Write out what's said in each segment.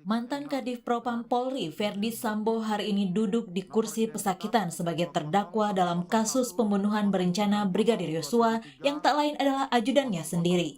Mantan Kadif Propam Polri Verdi Sambo hari ini duduk di kursi pesakitan sebagai terdakwa dalam kasus pembunuhan berencana Brigadir Yosua yang tak lain adalah ajudannya sendiri.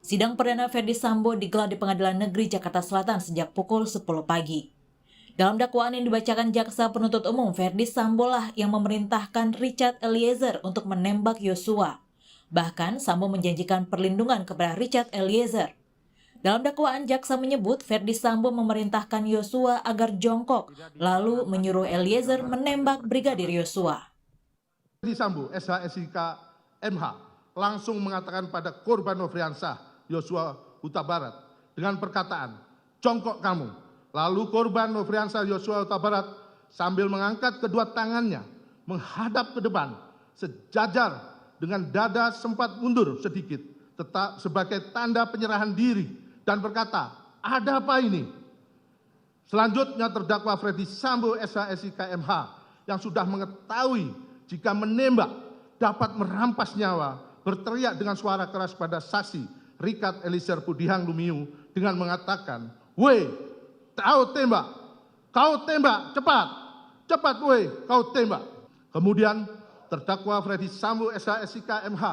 Sidang perdana Verdi Sambo digelar di Pengadilan Negeri Jakarta Selatan sejak pukul 10 pagi. Dalam dakwaan yang dibacakan jaksa penuntut umum, Verdi Sambo lah yang memerintahkan Richard Eliezer untuk menembak Yosua. Bahkan Sambo menjanjikan perlindungan kepada Richard Eliezer. Dalam dakwaan, jaksa menyebut Verdi Sambo memerintahkan Yosua agar jongkok, lalu menyuruh Eliezer menembak Brigadir Yosua. Verdi Sambo, SH-SIK MH, langsung mengatakan pada korban Nofriansah Yosua Huta Barat dengan perkataan, "Jongkok kamu." Lalu korban Nofriansah Yosua Huta Barat sambil mengangkat kedua tangannya menghadap ke depan, sejajar dengan dada sempat mundur sedikit, tetap sebagai tanda penyerahan diri, dan berkata, "Ada apa ini?" Selanjutnya terdakwa Verdi Sambo SH-SIK MH yang sudah mengetahui jika menembak dapat merampas nyawa berteriak dengan suara keras pada saksi Richard Eliezer Pudihang Lumiu dengan mengatakan, "Weh, kau tembak, cepat, cepat weh, kau tembak." Kemudian terdakwa Verdi Sambo SH-SIK MH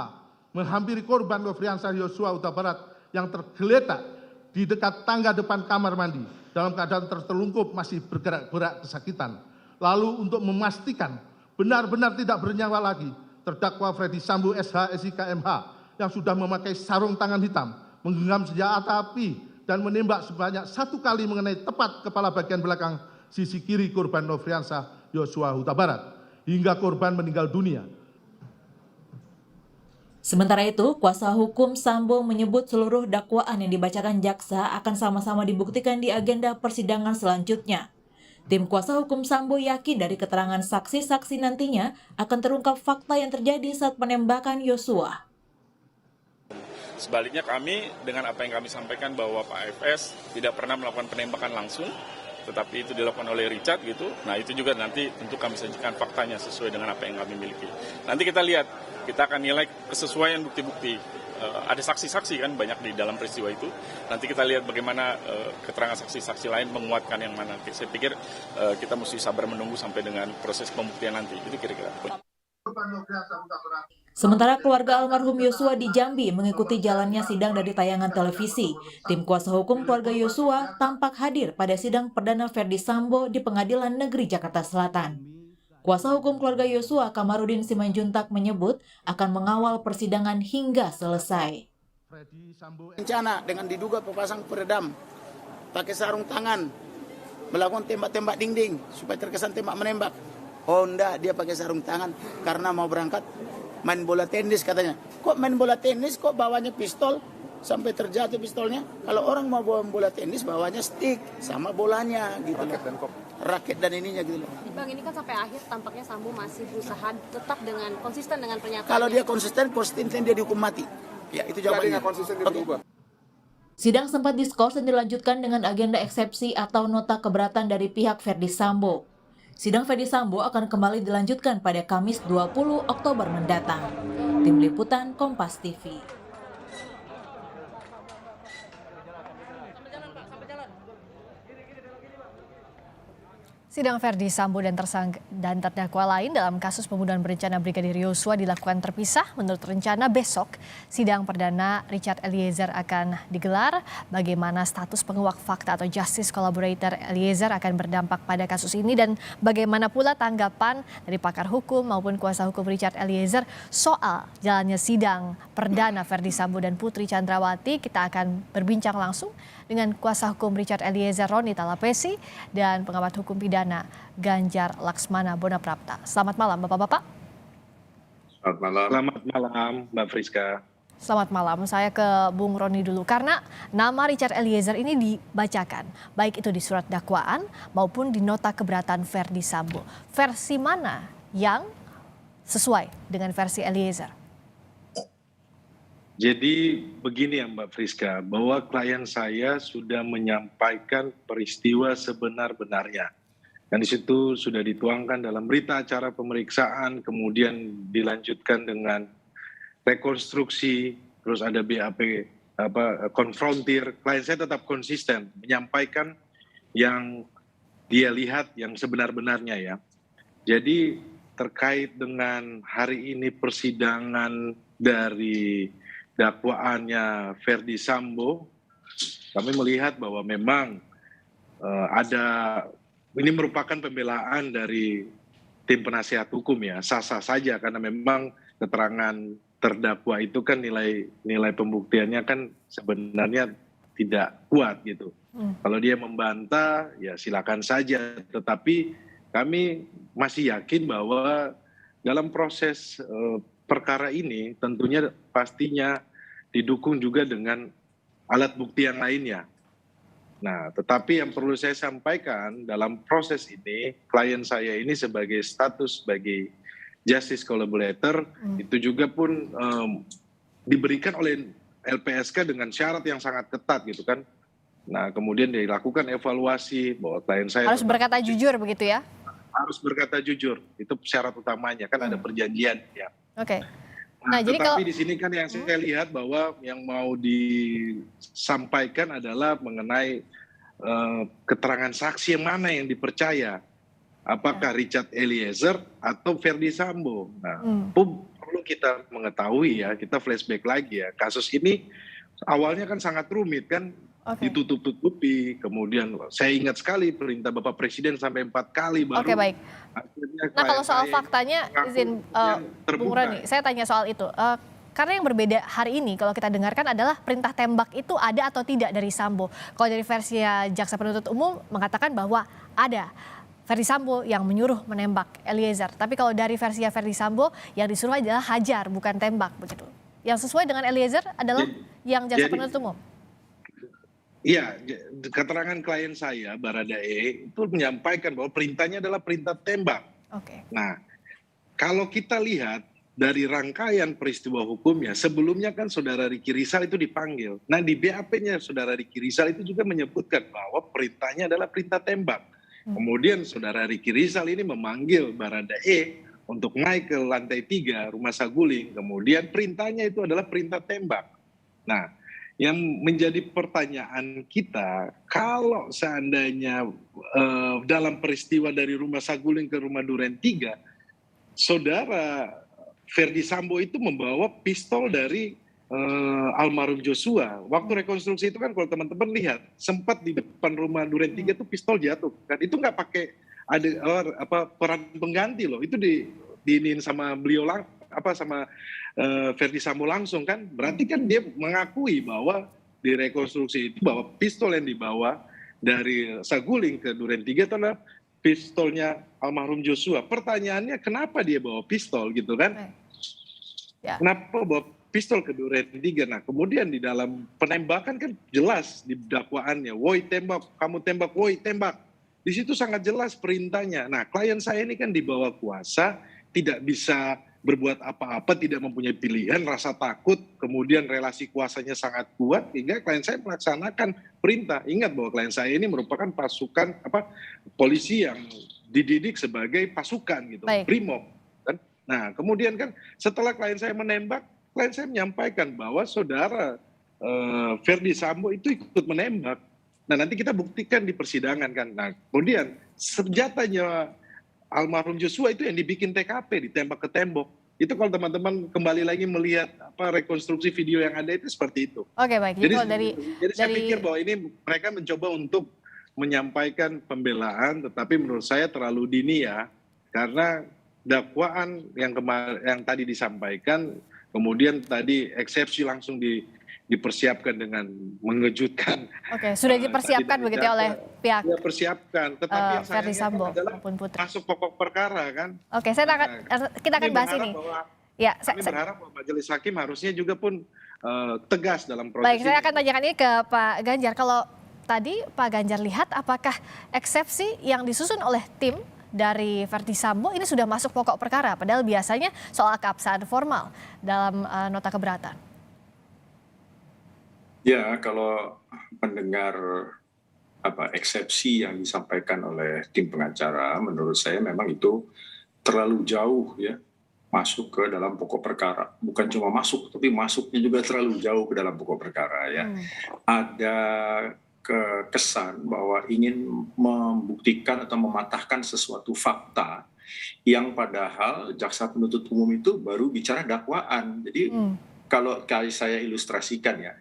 menghampiri korban Nofriansah Yosua Huta Barat yang tergeletak di dekat tangga depan kamar mandi dalam keadaan tertelungkup masih bergerak-gerak kesakitan. Lalu untuk memastikan benar-benar tidak bernyawa lagi, terdakwa Verdi Sambo SH-SIK MH yang sudah memakai sarung tangan hitam, menggenggam senjata api dan menembak sebanyak 1 kali mengenai tepat kepala bagian belakang sisi kiri korban Nofriansah Yosua Huta Barat hingga korban meninggal dunia. Sementara itu, kuasa hukum Sambo menyebut seluruh dakwaan yang dibacakan jaksa akan sama-sama dibuktikan di agenda persidangan selanjutnya. Tim kuasa hukum Sambo yakin dari keterangan saksi-saksi nantinya akan terungkap fakta yang terjadi saat penembakan Yosua. Sebaliknya kami dengan apa yang kami sampaikan bahwa Pak AFS tidak pernah melakukan penembakan langsung, tetapi itu dilakukan oleh Richard gitu. Nah itu juga nanti tentu kami sajikan faktanya sesuai dengan apa yang kami miliki. Nanti kita lihat, kita akan nilai kesesuaian bukti-bukti. Ada saksi-saksi kan banyak di dalam peristiwa itu. Nanti kita lihat bagaimana keterangan saksi-saksi lain menguatkan yang mana. Saya pikir kita mesti sabar menunggu sampai dengan proses pembuktian nanti. Itu kira-kira. Sementara keluarga almarhum Yosua di Jambi mengikuti jalannya sidang dari tayangan televisi. Tim kuasa hukum keluarga Yosua tampak hadir pada sidang perdana Verdi Sambo di Pengadilan Negeri Jakarta Selatan. Kuasa hukum keluarga Yosua Kamarudin Simanjuntak menyebut akan mengawal persidangan hingga selesai. Rencana dengan diduga pepasang peredam, pakai sarung tangan, melakukan tembak-tembak dinding supaya terkesan tembak menembak. Oh enggak, dia pakai sarung tangan karena mau berangkat main bola tenis katanya. Kok main bola tenis kok bawanya pistol sampai terjatuh pistolnya? Kalau orang mau bawa bola tenis bawanya stick sama bolanya gitu loh. Raket dan ininya gitu loh. Bang, ini kan sampai akhir tampaknya Sambo masih berusaha tetap dengan konsisten dengan pernyataan. Kalau dia konsisten dia dihukum mati. Ya itu jawabannya. Sidang sempat diskors dan dilanjutkan dengan agenda eksepsi atau nota keberatan dari pihak Verdi Sambo. Sidang Verdi Sambo akan kembali dilanjutkan pada Kamis 20 Oktober mendatang. Tim Liputan Kompas TV. Sidang Verdi Sambo dan terdakwa lain dalam kasus pembunuhan berencana Brigadir Yosua dilakukan terpisah. Menurut rencana besok, sidang perdana Richard Eliezer akan digelar. Bagaimana status penguak fakta atau justice collaborator Eliezer akan berdampak pada kasus ini dan bagaimana pula tanggapan dari pakar hukum maupun kuasa hukum Richard Eliezer soal jalannya sidang perdana Verdi Sambo dan Putri Chandrawati. Kita akan berbincang langsung dengan kuasa hukum Richard Eliezer Roni Talapesi dan pengamat hukum pidana Ganjar Laksmana Bonaprapta. Selamat malam Bapak-Bapak. Selamat malam. Selamat malam Mbak Friska. Selamat malam, saya ke Bung Roni dulu karena nama Richard Eliezer ini dibacakan baik itu di surat dakwaan maupun di nota keberatan Verdi Sambo. Versi mana yang sesuai dengan versi Eliezer? Jadi begini ya Mbak Friska, bahwa klien saya sudah menyampaikan peristiwa sebenar-benarnya. Dan di situ sudah dituangkan dalam berita acara pemeriksaan, kemudian dilanjutkan dengan rekonstruksi, terus ada BAP konfrontir, klien saya tetap konsisten menyampaikan yang dia lihat yang sebenar-benarnya ya. Jadi terkait dengan hari ini persidangan dari dakwaannya Verdi Sambo, kami melihat bahwa memang ini merupakan pembelaan dari tim penasihat hukum ya, sah-sah saja karena memang keterangan terdakwa itu kan nilai pembuktiannya kan sebenarnya tidak kuat gitu. Kalau dia membantah ya silakan saja, tetapi kami masih yakin bahwa dalam proses perkara ini tentunya pastinya didukung juga dengan alat bukti yang lainnya. Nah, tetapi yang perlu saya sampaikan dalam proses ini, klien saya ini sebagai status sebagai justice collaborator itu juga pun diberikan oleh LPSK dengan syarat yang sangat ketat gitu kan. Nah, kemudian dilakukan evaluasi bahwa klien saya Harus berkata jujur begitu ya? Harus berkata jujur, itu syarat utamanya kan ada perjanjian ya. Oke. Nah, Nah, jadi tetapi kalau di sini kan yang saya lihat bahwa yang mau disampaikan adalah mengenai keterangan saksi yang mana yang dipercaya. Apakah Richard Eliezer atau Verdi Sambo. Nah, perlu kita mengetahui ya, kita flashback lagi ya. Kasus ini awalnya kan sangat rumit kan, ditutup-tutupi. Kemudian saya ingat sekali perintah Bapak Presiden sampai 4 kali baru. Oke, baik. Akhirnya Nah, kalau soal klien saya faktanya, izin Bung Roni, saya tanya soal itu. Karena yang berbeda hari ini kalau kita dengarkan adalah perintah tembak itu ada atau tidak dari Sambo. Kalau dari versi jaksa penuntut umum mengatakan bahwa ada. Verdi Sambo yang menyuruh menembak Eliezer. Tapi kalau dari versi Verdi Sambo yang disuruh adalah hajar bukan tembak begitu. Yang sesuai dengan Eliezer adalah yang jaksa penuntut umum. Iya, keterangan klien saya Baradae itu menyampaikan bahwa perintahnya adalah perintah tembak. Oke. Nah, kalau kita lihat dari rangkaian peristiwa hukumnya, sebelumnya kan saudara Ricky Rizal itu dipanggil. Nah, di BAP-nya saudara Ricky Rizal itu juga menyebutkan bahwa perintahnya adalah perintah tembak. Kemudian saudara Ricky Rizal ini memanggil Baradae untuk naik ke lantai 3 rumah Saguling. Kemudian perintahnya itu adalah perintah tembak. Nah, yang menjadi pertanyaan kita, kalau seandainya dalam peristiwa dari rumah Saguling ke rumah Duren 3, saudara Verdi Sambo itu membawa pistol dari almarhum Joshua. Waktu rekonstruksi itu kan kalau teman-teman lihat, sempat di depan rumah Duren 3 itu pistol jatuh. Kan itu nggak pakai ada peran pengganti loh. Itu diinin sama beliau sama Verdi Sambo langsung kan. Berarti kan dia mengakui bahwa di rekonstruksi itu bahwa pistol yang dibawa dari Saguling ke Duren 3 itu adalah pistolnya almarhum Joshua. Pertanyaannya kenapa dia bawa pistol gitu kan? Ya. Kenapa bawa pistol ke Duren 3? Nah, kemudian di dalam penembakan kan jelas di dakwaannya, woi tembak, kamu tembak, woi tembak. Di situ sangat jelas perintahnya. Nah, klien saya ini kan di bawah kuasa, tidak bisa berbuat apa-apa, tidak mempunyai pilihan, rasa takut, kemudian relasi kuasanya sangat kuat, hingga klien saya melaksanakan perintah. Ingat bahwa klien saya ini merupakan pasukan polisi yang dididik sebagai pasukan gitu, brimob. Kan? Nah, kemudian kan setelah klien saya menembak, klien saya menyampaikan bahwa saudara Verdi Sambo itu ikut menembak. Nah, nanti kita buktikan di persidangan kan. Nah, kemudian senjatanya almarhum Joshua itu yang dibikin TKP, ditembak ke tembok. Itu kalau teman-teman kembali lagi melihat rekonstruksi video yang ada itu seperti itu. Oke, baik. Jadi saya pikir bahwa ini mereka mencoba untuk menyampaikan pembelaan, tetapi menurut saya terlalu dini ya, karena dakwaan yang tadi disampaikan, kemudian tadi eksepsi langsung dipersiapkan dengan mengejutkan. Oke, sudah dipersiapkan begitu ya oleh pihak. Ya, persiapkan, tetapi yang Verdi Sambo adalah maupun Putri. masuk pokok perkara kan. Oke, kita akan bahas ini. Ya, kami berharap bahwa majelis hakim harusnya juga pun tegas dalam proses baik, ini. saya akan tanyakan ini ke Pak Ganjar. Kalau tadi Pak Ganjar lihat apakah eksepsi yang disusun oleh tim dari Verdi Sambo ini sudah masuk pokok perkara, padahal biasanya soal keabsahan formal dalam nota keberatan. Ya, kalau mendengar eksepsi yang disampaikan oleh tim pengacara, menurut saya memang itu terlalu jauh ya masuk ke dalam pokok perkara. Bukan cuma masuk, tapi masuknya juga terlalu jauh ke dalam pokok perkara ya. Ada kesan bahwa ingin membuktikan atau mematahkan sesuatu fakta yang padahal jaksa penuntut umum itu baru bicara dakwaan. Jadi kalau saya ilustrasikan ya,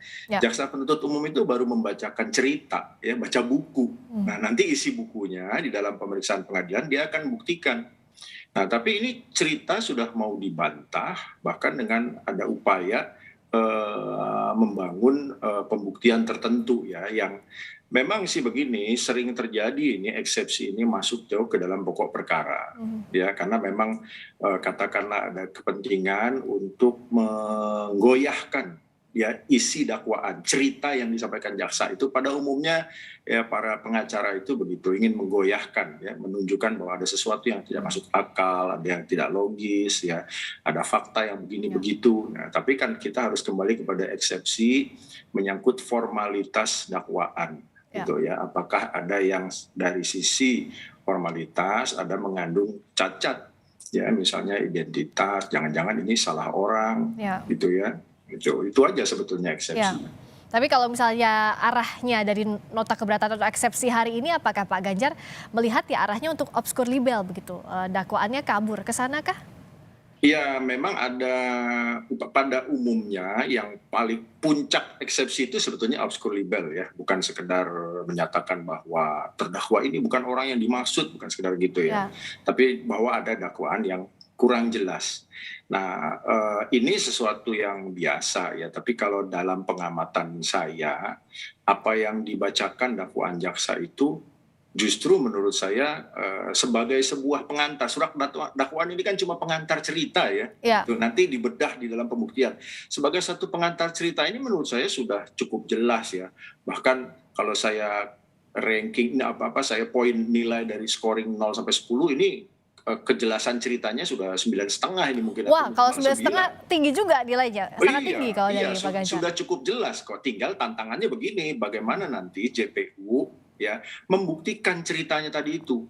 jaksa penuntut umum itu baru membacakan cerita, ya, baca buku. Nah, nanti isi bukunya di dalam pemeriksaan pengadilan dia akan buktikan. Nah, tapi ini cerita sudah mau dibantah, bahkan dengan ada upaya membangun pembuktian tertentu ya, yang memang sih begini, sering terjadi ini eksepsi ini masuk jauh ke dalam pokok perkara, ya, karena memang katakanlah ada kepentingan untuk menggoyahkan ya isi dakwaan, cerita yang disampaikan jaksa itu pada umumnya ya para pengacara itu begitu ingin menggoyahkan ya, menunjukkan bahwa ada sesuatu yang tidak masuk akal, ada yang tidak logis ya, ada fakta yang begini begitu. Nah, tapi kan kita harus kembali kepada eksepsi menyangkut formalitas dakwaan. Gitu ya, apakah ada yang dari sisi formalitas ada mengandung cacat ya, misalnya identitas, jangan-jangan ini salah orang gitu ya, itu aja sebetulnya eksepsinya. Tapi kalau misalnya arahnya dari nota keberatan atau eksepsi hari ini, apakah Pak Ganjar melihat ya arahnya untuk obskur libel begitu, dakwaannya kabur ke sana kah? Ya, memang ada pada umumnya yang paling puncak eksepsi itu sebetulnya obskur libel ya, bukan sekedar menyatakan bahwa terdakwa ini bukan orang yang dimaksud, bukan sekedar gitu ya, tapi bahwa ada dakwaan yang kurang jelas. Nah, ini sesuatu yang biasa ya, tapi kalau dalam pengamatan saya, apa yang dibacakan dakwaan jaksa itu justru menurut saya sebagai sebuah pengantar. Surat dakwaan ini kan cuma pengantar cerita ya. Nanti dibedah di dalam pembuktian. Sebagai satu pengantar cerita ini menurut saya sudah cukup jelas ya. Bahkan kalau saya ranking saya poin nilai dari scoring 0 sampai 10 ini kejelasan ceritanya sudah 9,5 ini mungkin. Wah, kalau 9,5 tinggi juga nilainya. Sangat tinggi kalau dari Pak Ganjar. Sudah cukup jelas kok. Tinggal tantangannya begini, bagaimana nanti JPU ya membuktikan ceritanya tadi itu.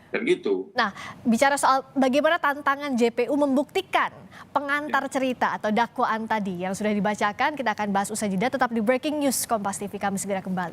Dan gitu. Nah, bicara soal bagaimana tantangan JPU membuktikan pengantar cerita atau dakwaan tadi yang sudah dibacakan, kita akan bahas usai jeda. Tetap di Breaking News Kompas TV, kami segera kembali.